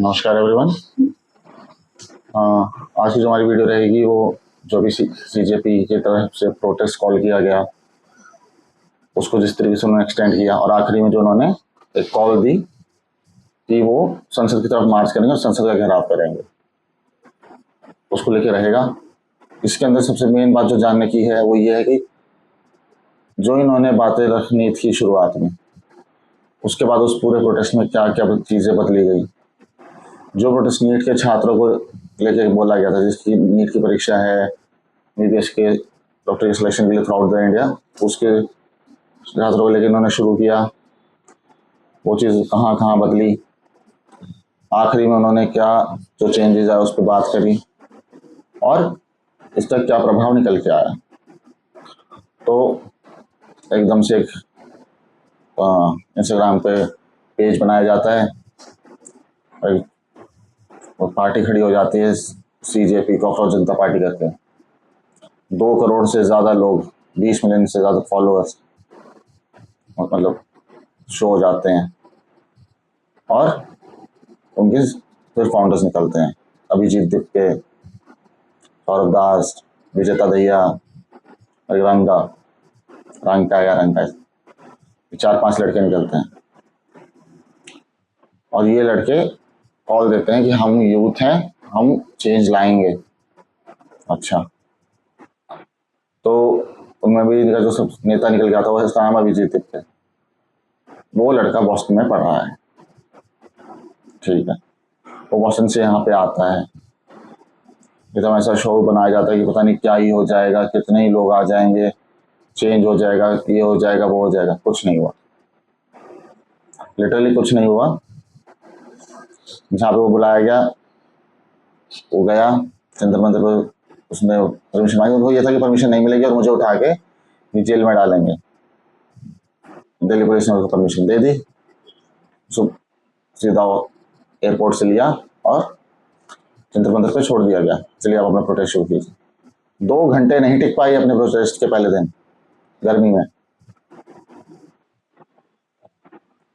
नमस्कार एवरीवन। आज की जो हमारी वीडियो रहेगी वो जो भी सीजेपी की तरफ से प्रोटेस्ट कॉल किया गया उसको जिस तरीके से उन्होंने एक्सटेंड किया और आखिरी में जो उन्होंने एक कॉल दी कि वो संसद की तरफ मार्च करेंगे और संसद का घेराव करेंगे, उसको लेके रहेगा। इसके अंदर सबसे मेन बात जो जानने की है वो ये है कि जो इन्होंने बातें रखनी थी शुरुआत में, उसके बाद उस पूरे प्रोटेस्ट में क्या क्या चीज़ें बदली गई। जो प्रोटेस्ट नीट के छात्रों को लेके बोला गया था, जिसकी नीट की परीक्षा है नीट के डॉक्टर के सिलेक्शन के लिए थ्रू आउट द इंडिया, उसके छात्रों को लेकर इन्होंने शुरू किया। वो चीज़ कहाँ कहाँ बदली, आखिरी में उन्होंने क्या जो चेंजेस आए उस पर बात करी और इसका क्या प्रभाव निकल के आया। तो एकदम से एक इंस्टाग्राम पे पेज बनाया जाता है और पार्टी खड़ी हो जाती है सीजेपी, कॉकरोच जनता पार्टी करके। 2 करोड़ से ज़्यादा लोग, 20 मिलियन से ज़्यादा फॉलोअर्स मतलब शो हो जाते हैं और उनके फिर फाउंडर्स निकलते हैं। अभिजीत दिप्के, सौरभ दास, विजेता दहिया, रंका 4-5 लड़के निकलते हैं और ये लड़के कॉल देते हैं कि हम यूथ हैं, हम चेंज लाएंगे। अच्छा, तो उनमें भी इनका जो सब नेता निकल गया था वो इसका नाम अभिजीत दिप्के। वो लड़का बॉस्टन में पढ़ रहा है, ठीक है। वो बॉस्टन से यहाँ पे आता है, एकदम ऐसा शो बनाया जाता है कि पता नहीं क्या ही हो जाएगा, कितने ही लोग आ जाएंगे, चेंज हो जाएगा, ये हो जाएगा, वो हो जाएगा। कुछ नहीं हुआ, लिटरली कुछ नहीं हुआ। जहाँ पे वो बुलाया गया वो गया जंतर मंतर पर, उसने परमिशन मांगी। उनको ये था कि परमिशन नहीं मिलेगी और मुझे उठा के जेल में डालेंगे। दिल्ली पुलिस ने उसको परमिशन दे दी, सीधा एयरपोर्ट से लिया और जंतर मंतर पे छोड़ दिया गया, चलिए आप अपना प्रोटेस्ट शुरू कीजिए। 2 घंटे नहीं टिक पाई अपने प्रोटेस्ट के पहले दिन, गर्मी में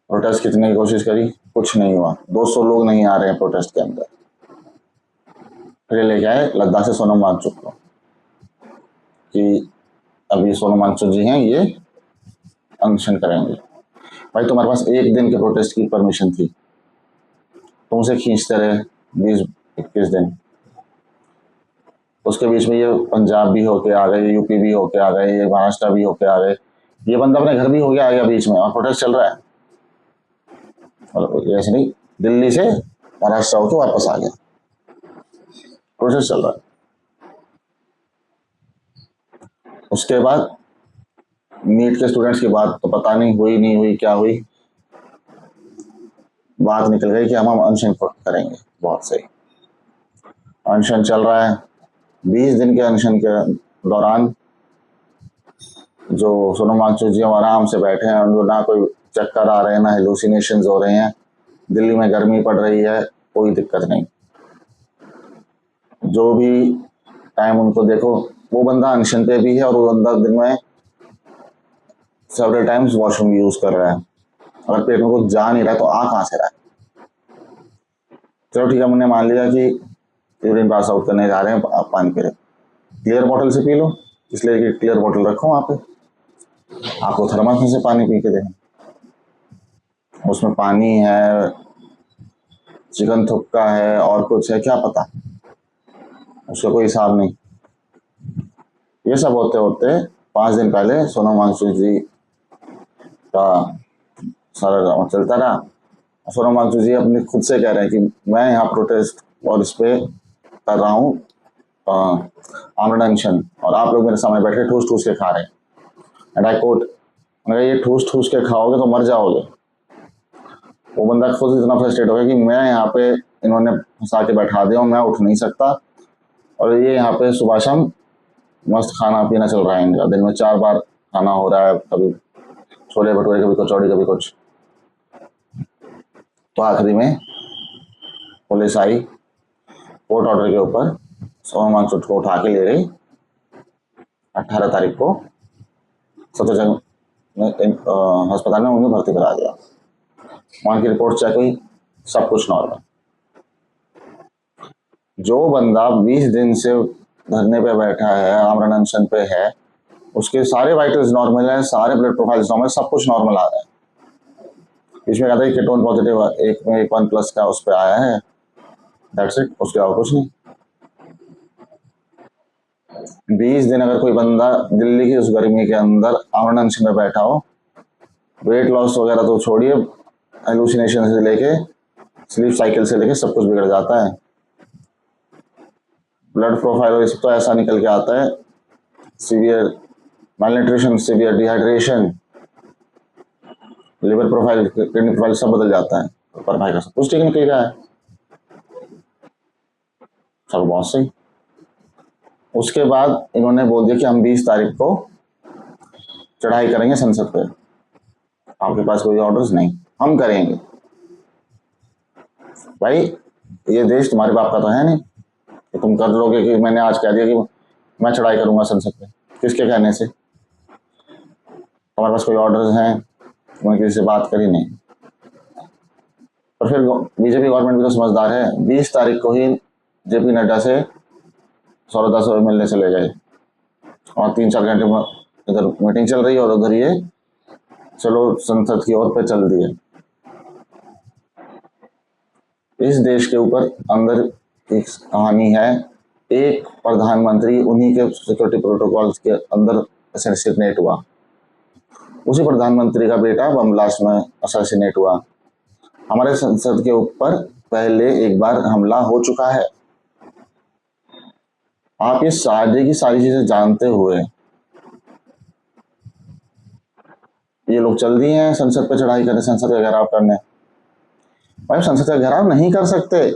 प्रोटेस्ट कितने की कोशिश करी, कुछ नहीं हुआ। 200 लोग नहीं आ रहे हैं प्रोटेस्ट के अंदर। फिर लेके आए लद्दाख से सोनम वांगचुक को कि अभी सोनम वांगचुक जी हैं, ये अनशन करेंगे। भाई तुम्हारे पास 1 दिन के प्रोटेस्ट की परमिशन थी, तुम उसे खींचते रहे 20-21 दिन। उसके बीच में ये पंजाब भी होके आ गए, यूपी भी होके आ गए, ये महाराष्ट्र भी होके आ गए, ये बंदा अपने घर भी होके आ गया बीच में और प्रोटेस्ट चल रहा है। मतलब ऐसे नहीं, दिल्ली से महाराष्ट्र होके वापस आ गया, प्रोसेस चल रहा है। उसके बाद नीट के स्टूडेंट्स की बात तो पता नहीं हुई नहीं हुई, क्या हुई, बात निकल गई कि हम अनशन करेंगे। बहुत सही, अनशन चल रहा है। 20 दिन के अनशन के दौरान जो सोनम वांगचुक जी आराम से बैठे हैं, उनको ना कोई चक्कर आ रहे हैं, ना हेलुसिनेशंस हो रहे हैं, दिल्ली में गर्मी पड़ रही है, कोई दिक्कत नहीं। जो भी टाइम उनको देखो, वो बंदा अनशन पे भी है और वो बंदा दिन में सेवरल टाइम्स वॉशरूम यूज कर रहा है। अगर पेट में कुछ जा नहीं रहा है तो आ कहाँ से रहा है। चलो ठीक है, हमने मान लिया कि यूरिन पास आउट करने जा रहे हैं, आप पानी पी रहे, क्लियर बॉटल से पी लो, इसलिए कि क्लियर बॉटल रखो वहाँ पे, आपको थर्मस में से पानी पी के दें, उसमें पानी है, चिकन थुक्का है और कुछ है, क्या पता, उसका कोई हिसाब नहीं। ये सब होते होते 5 दिन पहले सोनम वांगचुक जी का सारा चलता रहा। सोनम वांगचुक जी अपने खुद से कह रहे हैं कि मैं यहाँ प्रोटेस्ट और इस पे कर रहा हूँ आमरण अनशन, और आप लोग मेरे सामने बैठे ठूस ठूस के खा रहे हैं। एंड आई कोट, अगर ये ठूस ठूस के खाओगे तो मर जाओगे। वो बंदा खुद इतना फ्रस्ट्रेट हो गया कि मैं यहाँ पे इन्होंने फंसा के बैठा दिया, मैं उठ नहीं सकता, और ये यहाँ पे सुबह शाम मस्त खाना पीना चल रहा है इनका, दिन में 4 बार खाना हो रहा है, कभी छोले भटूरे, कभी कचौड़ी, कभी कुछ। तो आखिरी में पुलिस आई, कोर्ट ऑर्डर के ऊपर सोनम वांगचुक को उठा के ले गई। 18 तारीख को सफदरजंग अस्पताल में उन्हें भर्ती करा दिया। वहां की रिपोर्ट चेक हुई, सब कुछ नॉर्मल। जो बंदा 20 दिन से धरने पे बैठा है, आमरण अनशन पे है, उसके सारे वाइटल्स नॉर्मल है, सारे ब्लड प्रोफाइल्स नॉर्मल, सब कुछ नॉर्मल आ रहा है। इसमें कहता है कीटोन पॉजिटिव एक में एक 1+ का उस पर आया है, दैट्स इट, उसके और कुछ नहीं। 20 दिन अगर कोई बंदा दिल्ली की उस गर्मी के अंदर आमरण अनशन में बैठा हो, वेट लॉस वगैरह तो छोड़िए, हेलुसिनेशन से लेके स्लीप साइकिल से लेके सब कुछ बिगड़ जाता है। ब्लड प्रोफाइल और सब तो ऐसा निकल के आता है, severe malnutrition, severe dehydration, liver profile, kidney profile सब बदल जाता है, पर भाई का सब कुछ ठीक निकल गया है, सब बहुत सही। उसके बाद इन्होंने बोल दिया कि हम 20 तारीख को चढ़ाई करेंगे संसद पे, आपके पास कोई ऑर्डर्स नहीं, हम करेंगे। भाई ये देश तुम्हारे बाप का तो है नहीं कि तुम कर लोगे कि मैंने आज कह दिया कि मैं चढ़ाई करूंगा संसद पे, किसके कहने से? तुम्हारे पास कोई ऑर्डर्स हैं? तुमने किसी से बात करी नहीं। और फिर बीजेपी गवर्नमेंट भी तो समझदार है, 20 तारीख को ही जेपी नड्डा से सौरदा से मिलने चले गए और 3-4 घंटे में इधर मीटिंग चल रही है और उधर ये चलो संसद की ओर पे चल दिए। इस देश के ऊपर अंदर एक कहानी है, एक प्रधानमंत्री उन्हीं के सिक्योरिटी प्रोटोकॉल्स के अंदर असैसिनेट हुआ, उसी प्रधानमंत्री का बेटा बम ब्लास्ट में असैसिनेट हुआ। हमारे संसद के ऊपर पहले एक बार हमला हो चुका है। आप ये सारी की सारी चीजें जानते हुए ये लोग चल दिए हैं संसद पे चढ़ाई करने, संसद का घेराव करने। भाई संसद का घेराव नहीं कर सकते,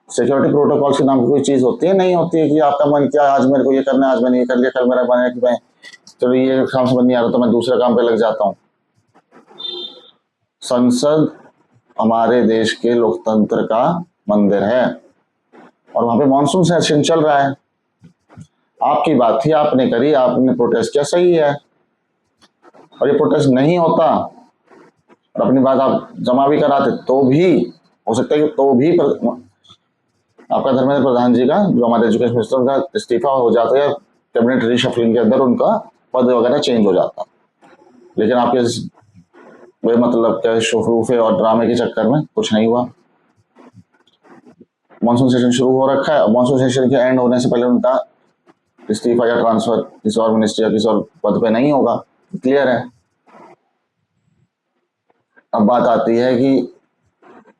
सिक्योरिटी प्रोटोकॉल के नाम की कोई चीज होती है? नहीं होती है कि आपका मन किया आज मेरे को ये करना है, आज मैंने ये कर लिया, कल मेरा मन है कि मैं चलो ये काम समझ नहीं आ रहा तो मैं दूसरे काम पे लग जाता हूँ। संसद हमारे देश के लोकतंत्र का मंदिर है और वहां पे मानसून सेशन चल रहा है। आपकी बात थी, आपने करी, आपने प्रोटेस्ट किया, सही है। और ये प्रोटेस्ट नहीं होता और अपनी बात आप जमा भी कराते तो भी हो सकता है कि तो भी आपका धर्मेंद्र प्रधान जी का, जो हमारे एजुकेशन मिनिस्टर का, इस्तीफा हो जाता है, कैबिनेट रिशफलिंग के अंदर उनका पद वगैरह चेंज हो जाता। लेकिन आपके वे मतलब क्या शोफरूफे और ड्रामे के चक्कर में कुछ नहीं हुआ। मानसून सेशन शुरू हो रखा है, मानसून सेशन के एंड होने से पहले उनका इस्तीफा या ट्रांसफर किसी और मिनिस्ट्री या किसी और पद पे नहीं होगा, क्लियर है। अब बात आती है कि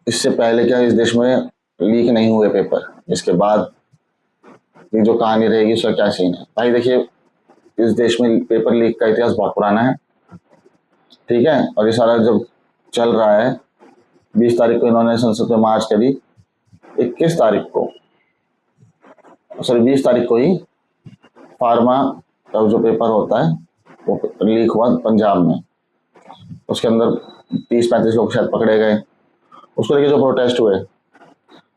इससे पहले क्या इस देश में लीक नहीं हुए पेपर, इसके बाद ये जो कहानी रहेगी उसका क्या सीन है? भाई देखिए, इस देश में पेपर लीक का इतिहास बहुत पुराना है, ठीक है। और ये सारा जब चल रहा है, 20 तारीख को इन्होंने संसद में मार्च करी, 21 तारीख को सॉरी 20 तारीख को ही फार्मा का जो पेपर होता है वो लीक हुआ पंजाब में। उसके अंदर 30-35 लोग शायद पकड़े गए, उसको लेके जो प्रोटेस्ट हुए,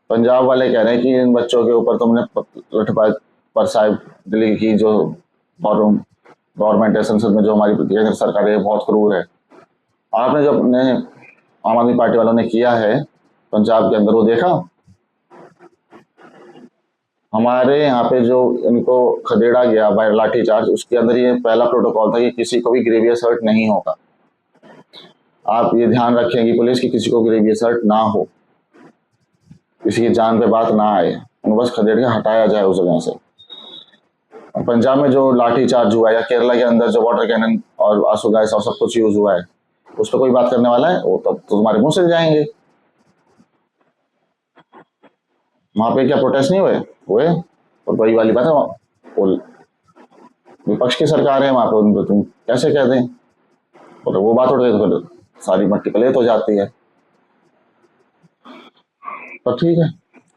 पंजाब वाले कह रहे हैं कि इन बच्चों के ऊपर तुमने लठबाज पर साहिब दिल्ली की जो गवर्नमेंट है, संसद में जो हमारी केंद्र सरकार है, बहुत क्रूर है। आपने जो अपने आम आदमी पार्टी वालों ने किया है पंजाब के अंदर, वो देखा? हमारे यहाँ पे जो इनको खदेड़ा गया बाय लाठीचार्ज, उसके अंदर ये पहला प्रोटोकॉल था कि किसी को भी ग्रेवियस हर्ट नहीं होगा। आप ये ध्यान रखें कि पुलिस की किसी को ग्रेवियस हर्ट ना हो, किसी की जान पे बात ना आए, उनको बस खदेड़ के हटाया जाए उस जगह से। और पंजाब में जो लाठीचार्ज हुआ है या केरला के अंदर जो वाटर कैनन और आंसू गैस और सब कुछ यूज हुआ है, उस पर कोई बात करने वाला है? वो तब तो तुम्हारे मुंह से जाएंगे। वहां पे क्या प्रोटेस्ट नहीं हुए? और वही वाली बात है, वो विपक्ष की सरकार है वहां पे, उन तुम कैसे कह दें? और वो बात उठ गई तो फिर सारी मट्टी पलेत हो जाती है। पर ठीक है,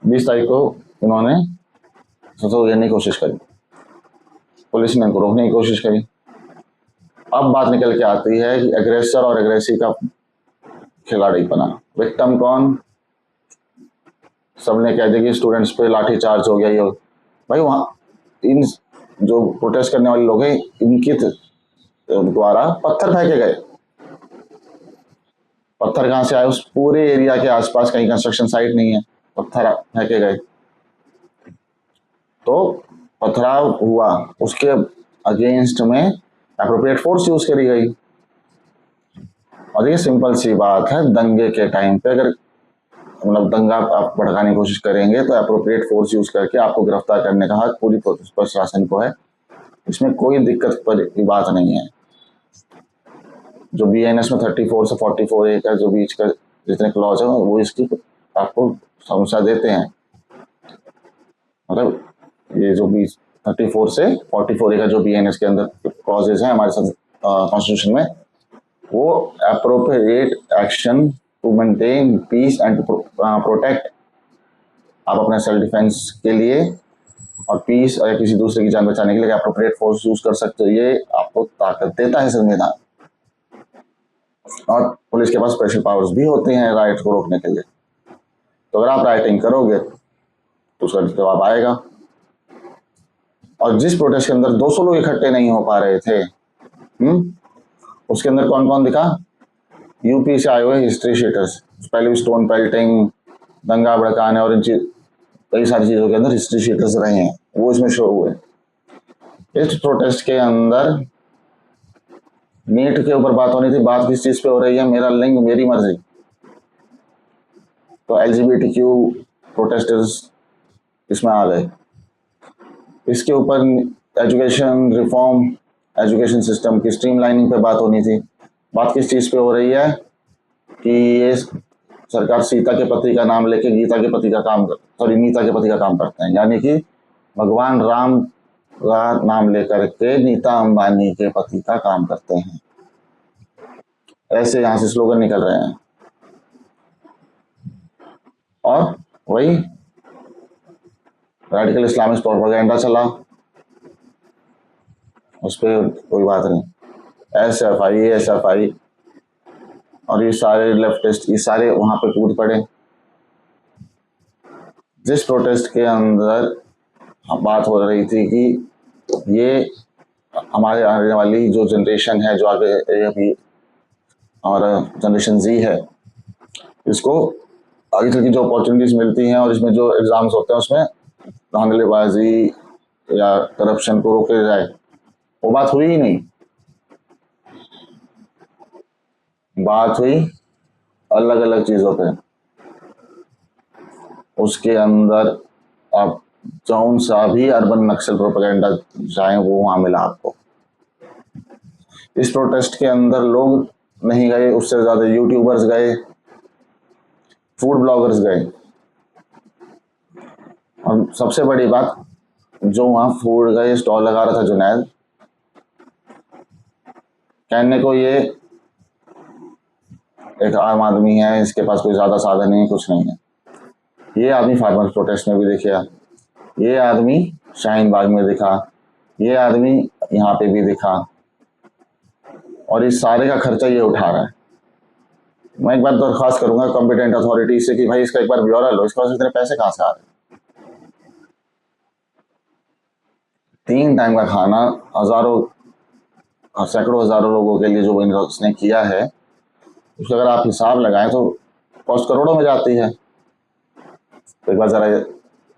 20 तारीख को इन्होंने संसद घेरने की कोशिश करी, पुलिस ने इनको रोकने की कोशिश करी। अब बात निकल के आती है कि एग्रेसर और एग्रेसिव का खिलाड़ी बना, विक्टिम कौन? सबने कह दिया कि स्टूडेंट्स पे लाठी चार्ज हो गया ये। भाई वहां इन जो प्रोटेस्ट करने वाले लोग हैं, इनके द्वारा पत्थर फेंके गए, पत्थर कहाँ से आए? उस पूरे एरिया के आसपास कहीं कंस्ट्रक्शन साइट नहीं है, पत्थर फेंके गए, तो पथराव हुआ, उसके अगेंस्ट में अप्रोप्रिएट फोर्स यूज करी गई। और ये सिंपल सी बात है, दंगे के टाइम पे अगर मतलब दंगा आप भड़काने की कोशिश करेंगे तो अप्रोप्रिएट फोर्स यूज करके आपको गिरफ्तार करने का हक पूरी प्रशासन को है, इसमें कोई दिक्कत की बात नहीं है। जो BINS में 34 से 44A का जो बीच का जितने क्लॉज है वो इसकी आपको समस्या देते हैं। मतलब ये जो बीच 34 से 44A का जो BINS के अंदर क्लॉजेज हैं हमारे साथ कॉन्स्टिट्यूशन में, वो appropriate action to maintain peace and protect, आप अपने सेल्फ डिफेंस के लिए और पीस और किसी दूसरे की जान बचाने के लिए अप्रोप्रिएट फोर्स यूज कर सकते हो, ये आपको ताकत देता है संविधान। और पुलिस के पास स्पेशल पावर्स भी होते हैं राइट को रोकने के लिए। तो अगर आप राइटिंग करोगे तो उसका जवाब आएगा। और जिस प्रोटेस्ट के अंदर 200 लोग इकट्ठे नहीं हो पा रहे थे, उसके अंदर कौन कौन दिखा? यूपी से आए हुए हिस्ट्री शीटर्स, पहले भी स्टोन पेल्टिंग, दंगा भड़काने और कई सारी चीजों के अंदर हिस्ट्री शीटर्स रहे हैं, वो इसमें शो हुए। इस प्रोटेस्ट के अंदर नीट के ऊपर बात होनी थी, बात किस चीज पे हो रही है? मेरा लिंग मेरी मर्जी। तो LGBTQ प्रोटेस्टर्स इसमें आ गए। इसके ऊपर एजुकेशन रिफॉर्म, एजुकेशन सिस्टम की स्ट्रीमलाइनिंग पे बात होनी थी। बात किस चीज पे हो रही है कि ये सरकार सीता के पति का नाम लेके नीता के पति का काम करते हैं, यानी कि भगवान राम का नाम लेकर के नीता अंबानी के पति का काम करते हैं। ऐसे यहां से स्लोगन निकल रहे हैं। और वही रेडिकल इस्लामिक प्रोपेगेंडा चला, उस पर कोई बात नहीं। SFI और ये सारे लेफ्टिस्ट, ये सारे वहां पे कूद पड़े। जिस प्रोटेस्ट के अंदर बात हो रही थी कि ये हमारे आने वाली जो जनरेशन है, जो आगे अभी हमारा जनरेशन Z है, इसको आगे चल की जो अपॉर्चुनिटीज मिलती हैं और इसमें जो एग्जाम्स होते हैं उसमें धांधलेबाजी या करप्शन को रोके जाए, वो बात हुई ही नहीं। बात हुई अलग अलग चीजों पे। उसके अंदर आप जौन सा भी अर्बन नक्सल प्रोपेगेंडा चाहे वो वहां मिला आपको। इस प्रोटेस्ट के अंदर लोग नहीं गए, उससे ज्यादा यूट्यूबर्स गए, फूड ब्लॉगर्स गए। और सबसे बड़ी बात, जो वहां फूड का ये स्टॉल लगा रहा था जुनैद, कहने को ये एक आम आदमी है, इसके पास कोई ज्यादा साधन नहीं है, कुछ नहीं है। ये आदमी फार्मर्स प्रोटेस्ट में भी दिखा, ये आदमी शाहीन बाग में दिखा, ये आदमी यहाँ पे भी दिखा, और इस सारे का खर्चा ये उठा रहा है। मैं एक बार दरख्वास्त करूंगा कॉम्पिटेंट अथॉरिटी से कि भाई इसका एक बार ब्यौरा लो, इसके पास इतने पैसे कहाँ से आ रहे हैं? 3 टाइम का खाना सैकड़ों हजारों लोगों के लिए जो इसने किया है, उसका अगर आप हिसाब लगाएं तो कॉस्ट करोड़ों में जाती है। तो एक बार जरा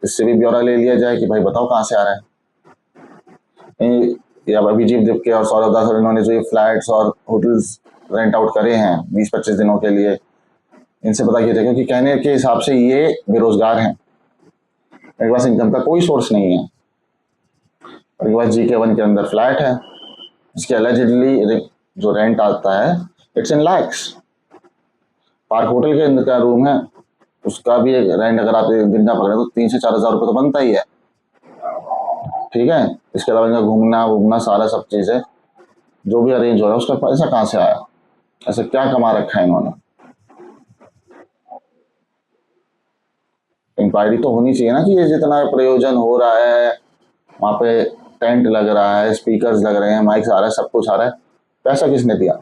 इससे भी ब्यौरा ले लिया जाए कि भाई बताओ कहाँ से आ रहा है। या अभिजीत दिपके और सौरभ दास, इन्होंने जो ये फ्लैट्स और होटल्स रेंट आउट करे हैं 20-25 दिनों के लिए, इनसे पता कीजिए, क्योंकि कहने के हिसाब से ये बेरोजगार हैं, इनके पास इनकम का कोई सोर्स नहीं है। और इनके पास GK1 के अंदर फ्लैट है, इसके अलेजिडली जो रेंट आता है it's in lakhs. Park hotel के अंदर का रूम है, उसका भी एक रेंट अगर आप एक दिन का पकड़े तो 3 से 4 हजार रुपये तो बनता ही है। ठीक है, इसके अलावा इनका घूमना सारा सब चीजें जो भी अरेंज हो रहा है, उसका पैसा कहाँ से आया? ऐसा क्या कमा रखा है इन्होंने? इंक्वायरी तो होनी चाहिए ना कि ये जितना प्रयोजन हो रहा है, वहां पे टेंट लग रहा है, स्पीकर्स लग रहे हैं, माइक्स आ रहा है, सब कुछ आ रहा है, पैसा किसने दिया?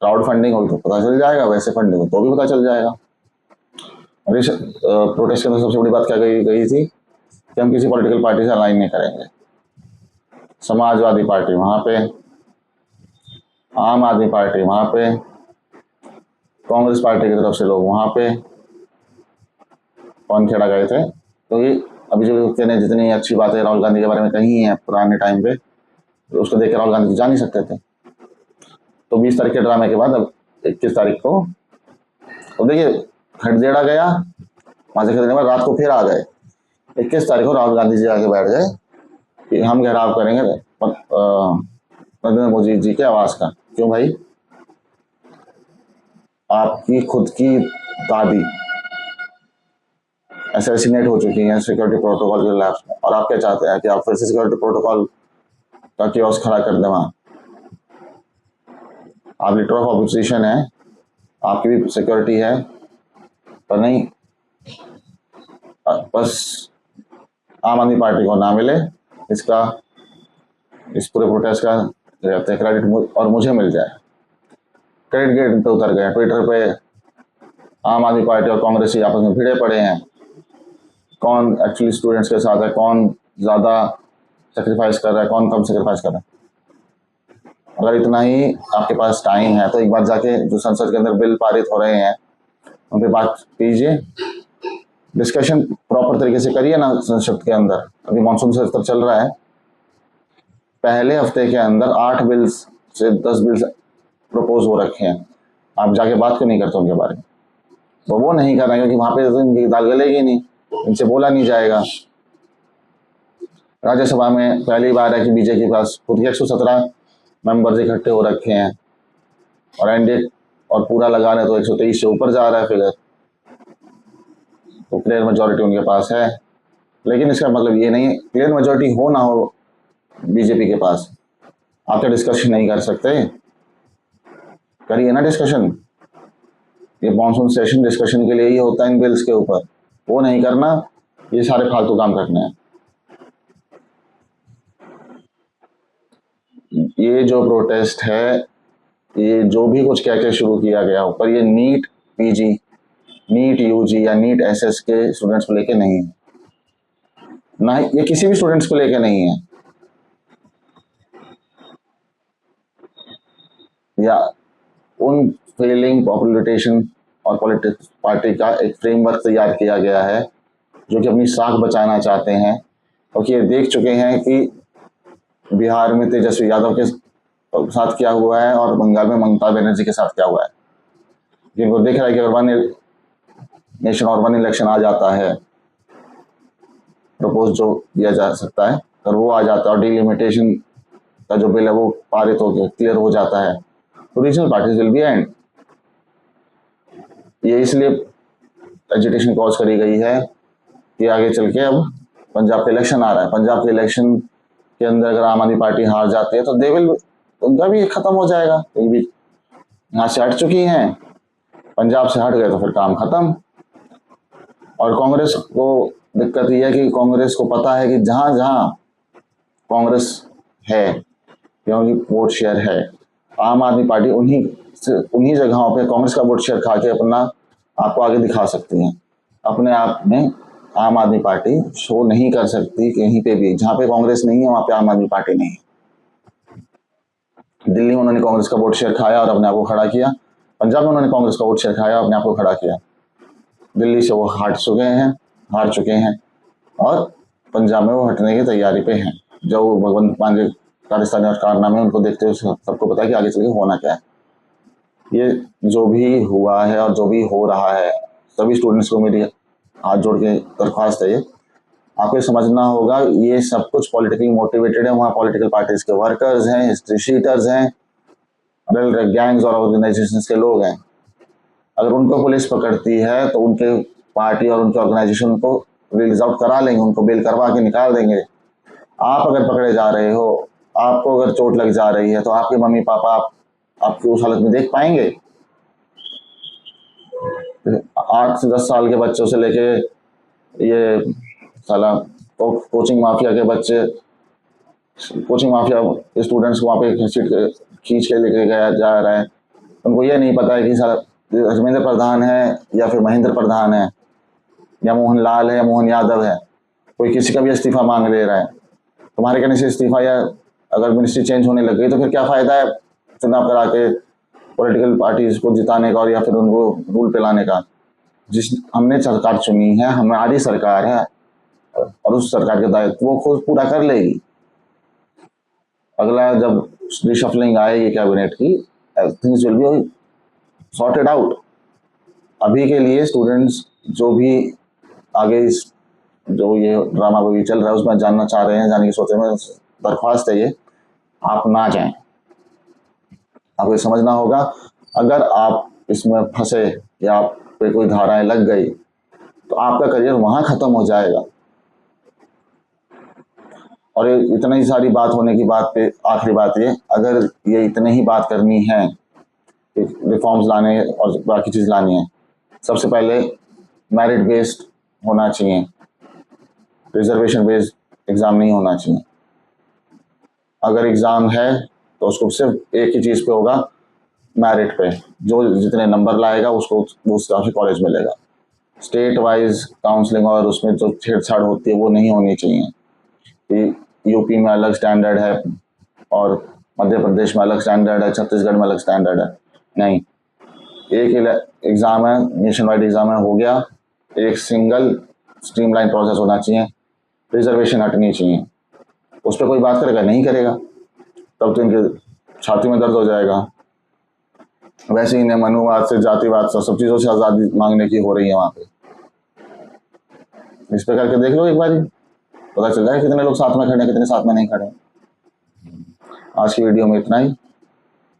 क्राउड फंडिंग हो तो पता चल जाएगा, वैसे फंडिंग हो तो भी पता चल जाएगा। और इस प्रोटेस्ट के अंदर सबसे बड़ी बात क्या गई थी कि हम किसी पॉलिटिकल पार्टी से अलाइन नहीं करेंगे। समाजवादी पार्टी वहां पे, आम आदमी पार्टी वहाँ पे, कांग्रेस पार्टी की तरफ से लोग वहाँ पे पौनखेड़ा गए थे। तो ये अभी जो ने जितनी अच्छी बातें राहुल गांधी के बारे में कही हैं पुराने टाइम पे, तो उसको देख के राहुल गांधी जा नहीं सकते थे। तो 20 तारीख के ड्रामे के बाद अब 21 तारीख को तो देखिए खड़जेड़ा गया, वहां से खरीदने के बाद रात को फिर आ गए। 21 तारीख को राहुल गांधी जी आके बैठ गए कि हम घेराव करेंगे नरेंद्र मोदी जी के आवास का। क्यों भाई? आपकी खुद की दादी असैसिनेट हो चुकी हैं सिक्योरिटी प्रोटोकॉल के लैब्स में, और आप क्या चाहते हैं कि आप फिर से सिक्योरिटी प्रोटोकॉल का कियोस्क खड़ा कर दें वहां? आप लीडर ऑफ अपोजिशन है, आपकी भी सिक्योरिटी है, पर नहीं, बस आम आदमी पार्टी को ना मिले इसका, इस पूरे प्रोटेस्ट का क्रेडिट और मुझे मिल जाए। क्रेडिट गेट पे उतर गए, ट्विटर पे आम आदमी पार्टी और कांग्रेस ही आपस में भिड़े पड़े हैं, कौन एक्चुअली स्टूडेंट्स के साथ है, कौन ज्यादा सेक्रीफाइस कर रहा है, कौन कम सेक्रीफाइस कर रहा है। अगर इतना ही आपके पास टाइम है तो एक बार जाके जो संसद के अंदर बिल पारित हो रहे हैं उन पर बात कीजिए, डिस्कशन प्रॉपर तरीके से करिए ना संसद के अंदर। अभी मानसून सत्र चल रहा है, पहले हफ्ते के अंदर 8 बिल्स से 10 बिल्स प्रपोज हो रखे हैं, आप जाके बात क्यों नहीं करते उनके बारे में? तो वो नहीं कर रहे हैं क्योंकि वहां पे तो इनकी दाल गलेगी नहीं, इनसे बोला नहीं जाएगा। राज्यसभा में पहली बार है कि बीजेपी के पास खुद के 117 मेंबर्स इकट्ठे हो रखे हैं, और एनडीए और पूरा लगा रहे तो 123 से ऊपर जा रहा है फिगर, तो क्लियर मेजोरिटी उनके पास है। लेकिन इसका मतलब ये नहीं, क्लियर मेजोरिटी हो ना हो बीजेपी के पास, आप क्या डिस्कशन नहीं कर सकते? करिए ना डिस्कशन। ये मॉनसून सेशन डिस्कशन के लिए ही होता है इन बिल्स के ऊपर, वो नहीं करना, ये सारे फालतू काम करने हैं। ये जो प्रोटेस्ट है, ये जो भी कुछ कह के शुरू किया गया ऊपर, ये नीट पीजी, नीट यूजी या नीट एसएस के स्टूडेंट्स को लेके नहीं है, ना ये किसी भी स्टूडेंट्स को लेके नहीं है, या उन फेलिंग पॉपुलेटेशन और पॉलिटिक्स पार्टी का एक फ्रेमवर्क तैयार किया गया है जो कि अपनी साख बचाना चाहते हैं, क्योंकि ये देख चुके हैं कि बिहार में तेजस्वी यादव के साथ क्या हुआ है और बंगाल में ममता बनर्जी के साथ क्या हुआ है। जिनको देख रहा है कि अगर वन नेशन और वन इलेक्शन आ जाता है, प्रपोज जो दिया जा सकता है, अगर वो आ जाता है और डिलिमिटेशन का जो बिल है वो पारित हो गया, क्लियर हो जाता है, तो regional parties will be and. ये इसलिए एजिटेशन कॉज करी गई है कि आगे चल के अब पंजाब का इलेक्शन आ रहा है, पंजाब के इलेक्शन के अंदर अगर आम आदमी पार्टी हार जाती है तो दे विल, उनका भी खत्म हो जाएगा। ये भी यहाँ से हट चुकी हैं, पंजाब से हट गए तो फिर काम खत्म। और कांग्रेस को दिक्कत ये है कि कांग्रेस को पता है कि जहां जहां कांग्रेस है या उनकी वोट शेयर है, आम आदमी पार्टी उन्हीं जगहों पे कांग्रेस का वोट शेयर खा के अपना आपको आगे दिखा सकती है। अपने आप में आम आदमी पार्टी शो नहीं कर सकती कहीं पे भी, जहां पे कांग्रेस नहीं है वहां पे आम आदमी पार्टी नहीं है। दिल्ली में उन्होंने कांग्रेस का वोट शेयर खाया और अपने आप को खड़ा किया, पंजाब में उन्होंने कांग्रेस का वोट शेयर खाया और अपने आप को खड़ा किया, दिल्ली से वो हार चुके हैं और पंजाब में वो हटने की तैयारी पे हैं। जो भगवंत मान के कारस्तानी और कारनामे उनको देखते हुए सबको पता है कि आगे चल के होना क्या है। ये जो भी हुआ है और जो भी हो रहा है, सभी स्टूडेंट्स को मेरी हाथ जोड़ के दरख्वास्त है, ये आपको समझना होगा, ये सब कुछ पॉलिटिकली मोटिवेटेड है। वहाँ पॉलिटिकल पार्टीज के वर्कर्स हैं, हिस्ट्री शीटर्स हैं, गैंग्स और ऑर्गेनाइजेशंस के लोग हैं। अगर उनको पुलिस पकड़ती है तो उनके पार्टी और उनके ऑर्गेनाइजेशन को रिलीज आउट करा लेंगे, उनको बेल करवा के निकाल देंगे। आप अगर पकड़े जा रहे हो, आपको अगर चोट लग जा रही है तो आपके मम्मी पापा आपकी उस हालत में देख पाएंगे? 8 से 10 साल के बच्चों से लेके ये साला कोचिंग माफिया के बच्चे, कोचिंग माफिया स्टूडेंट्स को वहाँ पे खींच के लेके गया जा रहा है, उनको ये नहीं पता है कि साला धर्मेंद्र प्रधान है या फिर महेंद्र प्रधान है या मोहन लाल है या मोहन यादव है, कोई किसी का भी इस्तीफा मांग ले रहा है। तुम्हारे कहने से इस्तीफा या अगर मिनिस्ट्री चेंज होने लग गई तो फिर क्या फायदा है चुनाव करा के पॉलिटिकल पार्टीज को जिताने का और या फिर उनको रूल पे लाने का। जिस हमने सरकार चुनी है, हमारी सरकार है, और उस सरकार के दायित्व वो खुद पूरा कर लेगी। अगला जब रिशफलिंग आएगी कैबिनेट की, things will be sorted out. अभी के लिए स्टूडेंट्स जो भी आगे इस जो ये ड्रामा अभी चल रहा है उसमें जानना चाह रहे हैं, जाने की सोच रहे हैं, दरख्वास्त है ये, आप ना जाएं। आपको ये समझना होगा, अगर आप इसमें फंसे या आप पे कोई धाराएं लग गई तो आपका करियर वहां खत्म हो जाएगा। और ये इतनी सारी बात होने की बात पे आखिरी बात ये, अगर ये इतने ही बात करनी है, रिफॉर्म्स लाने और बाकी चीज लानी है, सबसे पहले मेरिट बेस्ड होना चाहिए, रिजर्वेशन बेस्ड एग्जाम नहीं होना चाहिए। अगर एग्जाम है तो उसको सिर्फ एक ही चीज पे होगा, मेरिट पे, जो जितने नंबर लाएगा उसको उस हिसाब से कॉलेज मिलेगा। स्टेट वाइज काउंसलिंग और उसमें जो छेड़छाड़ होती है वो नहीं होनी चाहिए। यूपी में अलग स्टैंडर्ड है और मध्य प्रदेश में अलग स्टैंडर्ड है, छत्तीसगढ़ में अलग स्टैंडर्ड है, नहीं। एक एग्जाम है, नेशन वाइड एग्जाम है, हो गया, एक सिंगल स्ट्रीमलाइन प्रोसेस होना चाहिए। रिजर्वेशन हटनी चाहिए, उस पर कोई बात करेगा नहीं करेगा तब तो इनके छाती में दर्द हो जाएगा। वैसे ही इन्हें मनुवाद से, जातिवाद से, सब चीजों से आजादी मांगने की हो रही है वहां पे। इस पे करके देख लो एक बारी, पता चल जाएगा कितने लोग साथ में खड़े हैं, कितने साथ में नहीं खड़े। आज की वीडियो में इतना ही।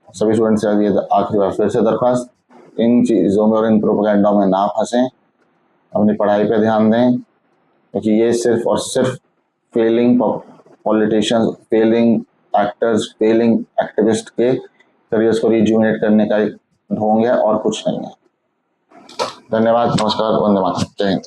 सभी स्टूडेंट से ये आखिरी बार फिर से दरख्वास्त, इन चीज़ों में और इन प्रोपेगेंडा में ना फंसें, अपनी पढ़ाई पे ध्यान दें, क्योंकि ये सिर्फ और सिर्फ failing politicians, failing actors, failing activist के करियर्स को रिजुविनेट करने का एक ढोंग है और कुछ नहीं है। धन्यवाद, नमस्कार, वंदे मातरम, जय हिंद।